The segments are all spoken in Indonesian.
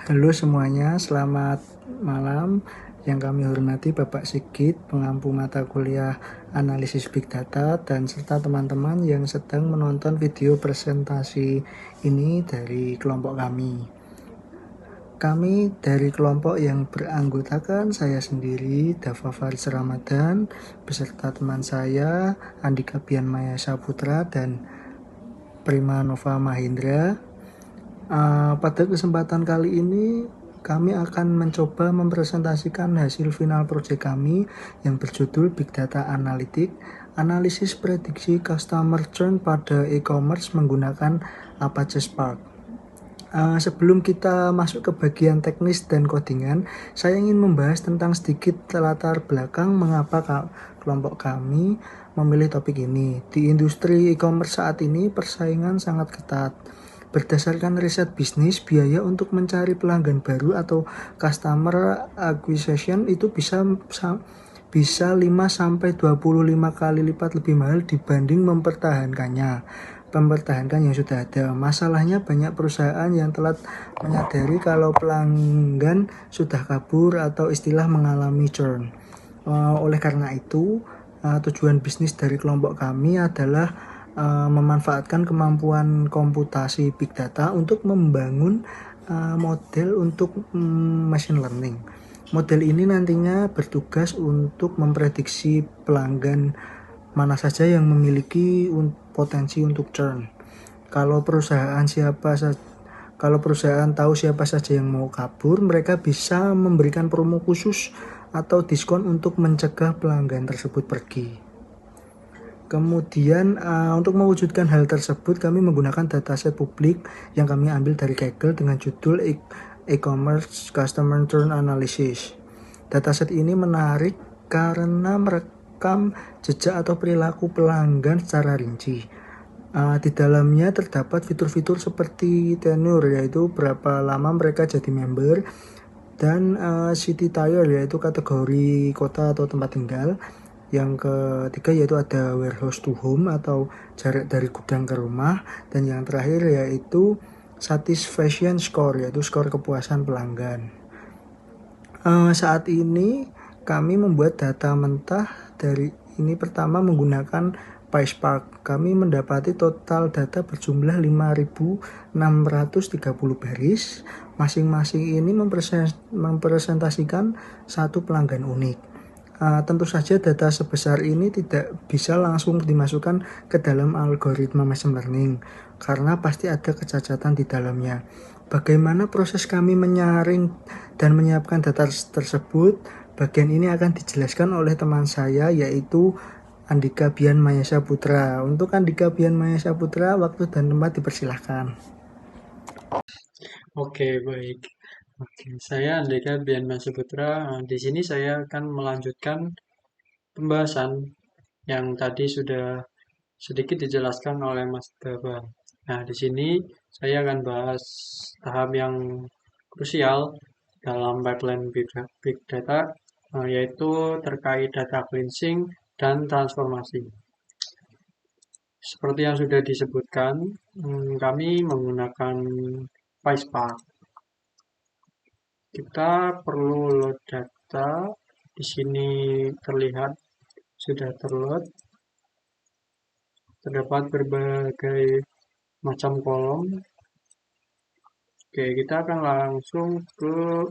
Halo semuanya, selamat malam. Yang kami hormati Bapak Sigit, pengampu mata kuliah analisis Big Data, dan serta teman-teman yang sedang menonton video presentasi ini dari kelompok kami. Kami dari kelompok yang beranggotakan saya sendiri, Dava Faris Ramadan, beserta teman saya, Andika Bian Maya Saputra, dan Prima Nova Mahindra. Pada kesempatan kali ini kami akan mencoba mempresentasikan hasil final proyek kami yang berjudul Big Data Analytics, analisis prediksi customer churn pada e-commerce menggunakan Apache Spark. Sebelum kita masuk ke bagian teknis dan codingan, saya ingin membahas tentang sedikit latar belakang mengapa kelompok kami memilih topik ini. Di industri e-commerce saat ini persaingan sangat ketat. Berdasarkan riset bisnis, biaya untuk mencari pelanggan baru atau customer acquisition itu bisa 5-25 kali lipat lebih mahal dibanding mempertahankan yang sudah ada. Masalahnya banyak perusahaan yang telat menyadari kalau pelanggan sudah kabur atau istilah mengalami churn. Oleh karena itu, tujuan bisnis dari kelompok kami adalah memanfaatkan kemampuan komputasi big data untuk membangun model untuk machine learning. Model ini nantinya bertugas untuk memprediksi pelanggan mana saja yang memiliki potensi untuk churn. Kalau perusahaan tahu siapa saja yang mau kabur, mereka bisa memberikan promo khusus atau diskon untuk mencegah pelanggan tersebut pergi. Kemudian untuk mewujudkan hal tersebut, kami menggunakan dataset publik yang kami ambil dari Kaggle dengan judul e-commerce customer churn analysis. Dataset ini menarik karena merekam jejak atau perilaku pelanggan secara rinci. Di dalamnya terdapat fitur-fitur seperti tenure, yaitu berapa lama mereka jadi member, dan city tier, yaitu kategori kota atau tempat tinggal. Yang ketiga yaitu ada warehouse to home atau jarak dari gudang ke rumah, dan yang terakhir yaitu satisfaction score, yaitu skor kepuasan pelanggan. Saat ini kami membuat data mentah dari ini pertama menggunakan PySpark. Kami mendapati total data berjumlah 5.630 baris. Masing-masing ini mempresentasikan satu pelanggan unik. Tentu saja data sebesar ini tidak bisa langsung dimasukkan ke dalam algoritma machine learning karena pasti ada kecacatan di dalamnya. Bagaimana proses kami menyaring dan menyiapkan data tersebut? Bagian ini akan dijelaskan oleh teman saya, yaitu Andika Bian Maya Saputra. Untuk Andika Bian Maya Saputra, waktu dan tempat dipersilahkan. Oke, baik. Oke, saya Andika Bian Putra. Di sini saya akan melanjutkan pembahasan yang tadi sudah sedikit dijelaskan oleh Mas Dava. Nah, di sini saya akan bahas tahap yang krusial dalam pipeline Big Data, yaitu terkait data cleansing dan transformasi. Seperti yang sudah disebutkan, kami menggunakan PySpark. Kita perlu load data. Di sini terlihat sudah terload. Terdapat berbagai macam kolom. Oke, kita akan langsung ke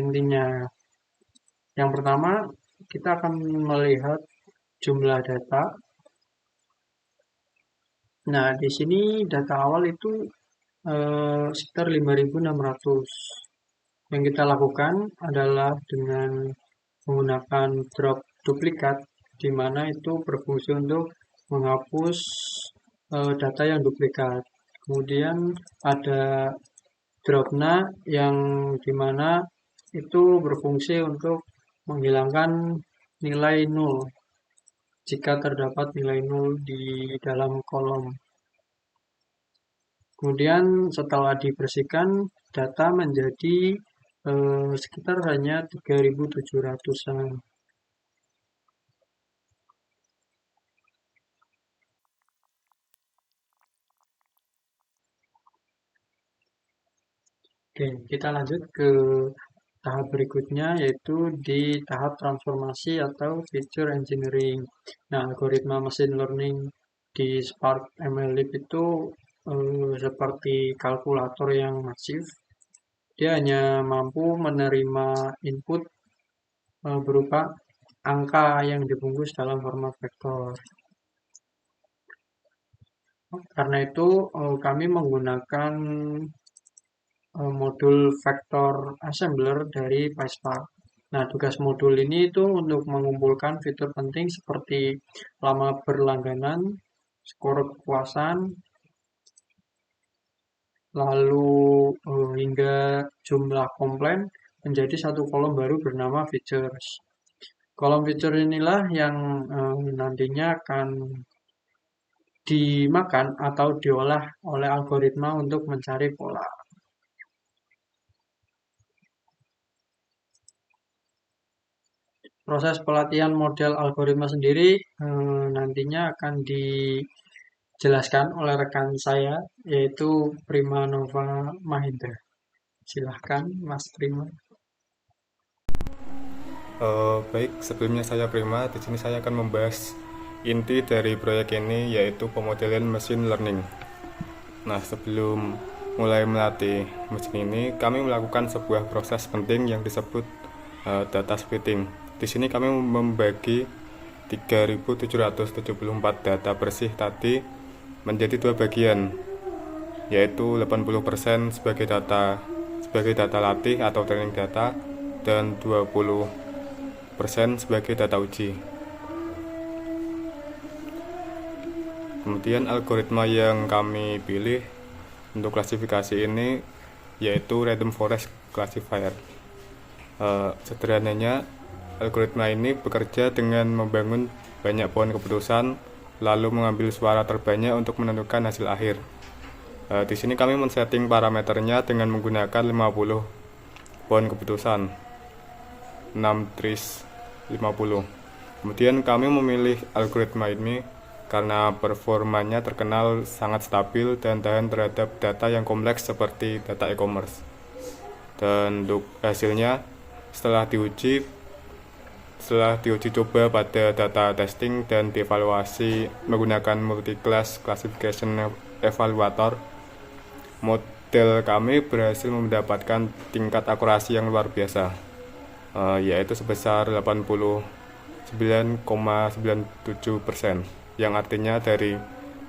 intinya. Yang pertama, kita akan melihat jumlah data. Nah, di sini data awal itu sekitar 5.600. Yang kita lakukan adalah dengan menggunakan drop duplikat, di mana itu berfungsi untuk menghapus data yang duplikat. Kemudian ada dropna yang dimana itu berfungsi untuk menghilangkan nilai nol jika terdapat nilai nol di dalam kolom. Kemudian setelah dibersihkan, data menjadi sekitar hanya 3.700-an. Oke, kita lanjut ke tahap berikutnya yaitu di tahap transformasi atau feature engineering. Nah, algoritma machine learning di Spark MLlib itu seperti kalkulator yang masif. Dia hanya mampu menerima input berupa angka yang dibungkus dalam format vektor. Karena itu kami menggunakan modul vector assembler dari PySpark. Nah, tugas modul ini itu untuk mengumpulkan fitur penting seperti lama berlangganan, skor kepuasan, lalu hingga jumlah komplain menjadi satu kolom baru bernama features. Kolom feature inilah yang nantinya akan dimakan atau diolah oleh algoritma untuk mencari pola. Proses pelatihan model algoritma sendiri nantinya akan dijelaskan oleh rekan saya, yaitu Prima Nova Mahindra. Silahkan, Mas Prima. Baik, sebelumnya saya Prima. Di sini saya akan membahas inti dari proyek ini, yaitu pemodelan machine learning. Nah, sebelum mulai melatih mesin ini, kami melakukan sebuah proses penting yang disebut data splitting. Di sini kami membagi 3.774 data bersih tadi menjadi dua bagian, yaitu 80% sebagai data latih atau training data dan 20% sebagai data uji. Kemudian algoritma yang kami pilih untuk klasifikasi ini yaitu Random Forest Classifier. Sederhananya, algoritma ini bekerja dengan membangun banyak pohon keputusan lalu mengambil suara terbanyak untuk menentukan hasil akhir. Di sini kami men-setting parameternya dengan menggunakan 50 pohon keputusan 6-50. Kemudian kami memilih algoritma ini karena performanya terkenal sangat stabil dan tahan terhadap data yang kompleks seperti data e-commerce. Dan untuk hasilnya, setelah diuji coba pada data testing dan dievaluasi menggunakan multi-class classification evaluator, model kami berhasil mendapatkan tingkat akurasi yang luar biasa, yaitu sebesar 89,97%, yang artinya dari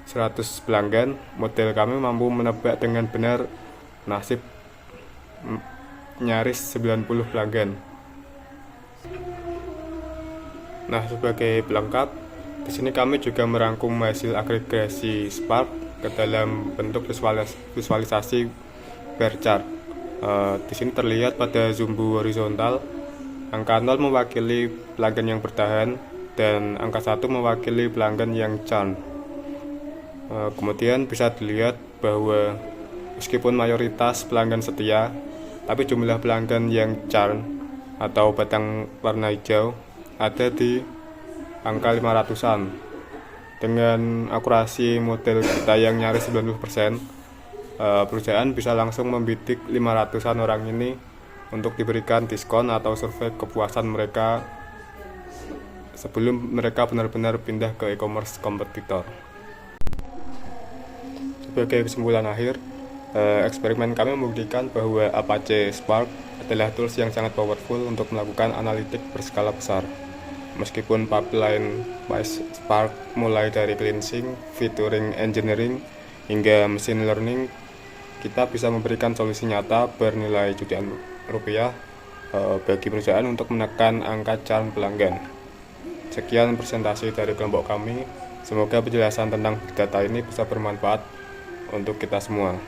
100 pelanggan, model kami mampu menebak dengan benar nasib nyaris 90 pelanggan. Nah, sebagai pelengkap, di sini kami juga merangkum hasil agregasi Spark ke dalam bentuk visualisasi bar chart. Di sini terlihat pada sumbu horizontal, angka 0 mewakili pelanggan yang bertahan dan angka 1 mewakili pelanggan yang churn. Kemudian bisa dilihat bahwa meskipun mayoritas pelanggan setia, tapi jumlah pelanggan yang churn atau batang warna hijau ada di angka 500-an. Dengan akurasi model kita yang nyaris 90%, perusahaan bisa langsung membidik 500-an orang ini untuk diberikan diskon atau survei kepuasan mereka sebelum mereka benar-benar pindah ke e-commerce kompetitor. Sebagai kesimpulan akhir, eksperimen kami membuktikan bahwa Apache Spark adalah tools yang sangat powerful untuk melakukan analitik berskala besar. Meskipun pipeline PySpark mulai dari cleansing, featuring engineering, hingga machine learning, kita bisa memberikan solusi nyata bernilai jutaan rupiah bagi perusahaan untuk menekan angka churn pelanggan. Sekian presentasi dari kelompok kami. Semoga penjelasan tentang big data ini bisa bermanfaat untuk kita semua.